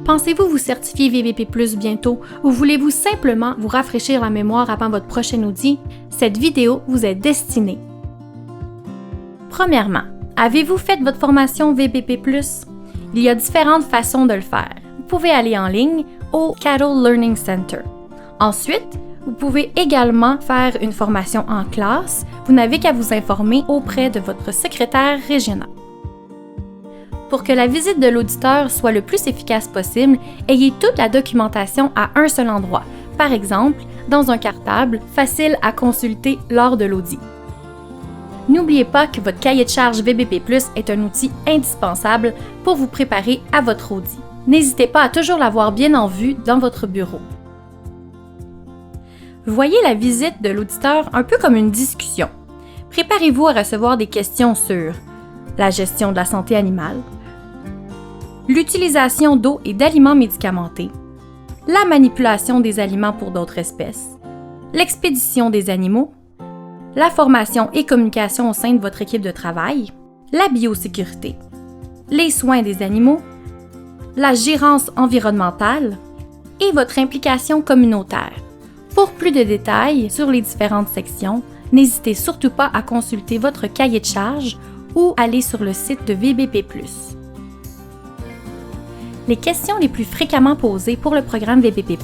Pensez-vous vous certifier VBP+ bientôt ou voulez-vous simplement vous rafraîchir la mémoire avant votre prochain audit? Cette vidéo vous est destinée. Premièrement, avez-vous fait votre formation VBP+? Il y a différentes façons de le faire. Vous pouvez aller en ligne au Cattle Learning Center. Ensuite, vous pouvez également faire une formation en classe. Vous n'avez qu'à vous informer auprès de votre secrétaire régional. Pour que la visite de l'auditeur soit le plus efficace possible, ayez toute la documentation à un seul endroit, par exemple dans un cartable facile à consulter lors de l'audit. N'oubliez pas que votre cahier de charge VBP+ est un outil indispensable pour vous préparer à votre audit. N'hésitez pas à toujours l'avoir bien en vue dans votre bureau. Voyez la visite de l'auditeur un peu comme une discussion. Préparez-vous à recevoir des questions sur la gestion de la santé animale, l'utilisation d'eau et d'aliments médicamentés, la manipulation des aliments pour d'autres espèces, l'expédition des animaux, la formation et communication au sein de votre équipe de travail, la biosécurité, les soins des animaux, la gérance environnementale et votre implication communautaire. Pour plus de détails sur les différentes sections, n'hésitez surtout pas à consulter votre cahier de charge ou aller sur le site de VBP+. Les questions les plus fréquemment posées pour le programme VBP+,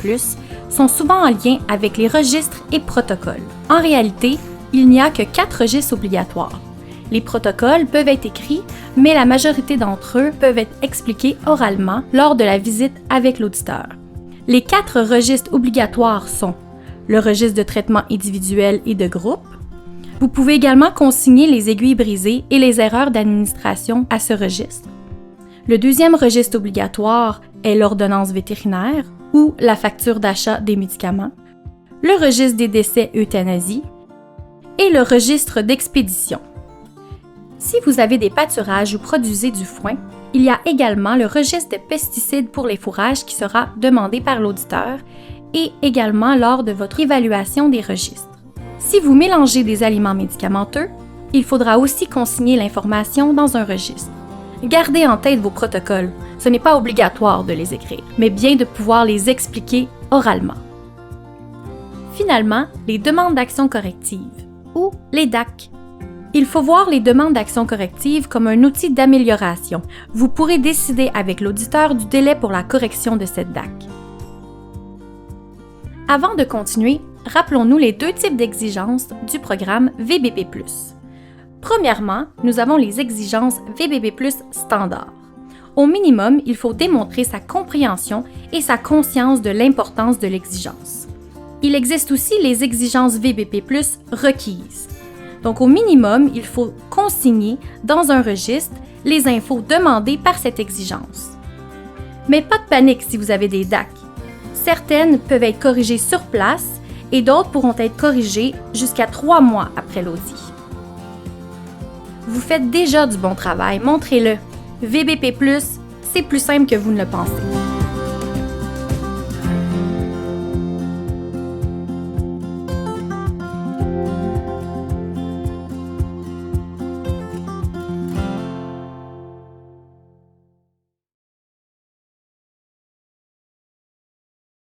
sont souvent en lien avec les registres et protocoles. En réalité, il n'y a que 4 registres obligatoires. Les protocoles peuvent être écrits, mais la majorité d'entre eux peuvent être expliqués oralement lors de la visite avec l'auditeur. Les 4 registres obligatoires sont le registre de traitement individuel et de groupe. Vous pouvez également consigner les aiguilles brisées et les erreurs d'administration à ce registre. Le deuxième registre obligatoire est l'ordonnance vétérinaire ou la facture d'achat des médicaments, le registre des décès euthanasie et le registre d'expédition. Si vous avez des pâturages ou produisez du foin, il y a également le registre des pesticides pour les fourrages qui sera demandé par l'auditeur et également lors de votre évaluation des registres. Si vous mélangez des aliments médicamenteux, il faudra aussi consigner l'information dans un registre. Gardez en tête vos protocoles. Ce n'est pas obligatoire de les écrire, mais bien de pouvoir les expliquer oralement. Finalement, les demandes d'action corrective, ou les DAC. Il faut voir les demandes d'action corrective comme un outil d'amélioration. Vous pourrez décider avec l'auditeur du délai pour la correction de cette DAC. Avant de continuer, rappelons-nous les 2 types d'exigences du programme VBP+. Premièrement, nous avons les exigences VBP+ standard. Au minimum, il faut démontrer sa compréhension et sa conscience de l'importance de l'exigence. Il existe aussi les exigences VBP+ requises. Donc, au minimum, il faut consigner dans un registre les infos demandées par cette exigence. Mais pas de panique si vous avez des DAC. Certaines peuvent être corrigées sur place et d'autres pourront être corrigées jusqu'à 3 mois après l'audit. Vous faites déjà du bon travail, montrez-le. VBP+, c'est plus simple que vous ne le pensez.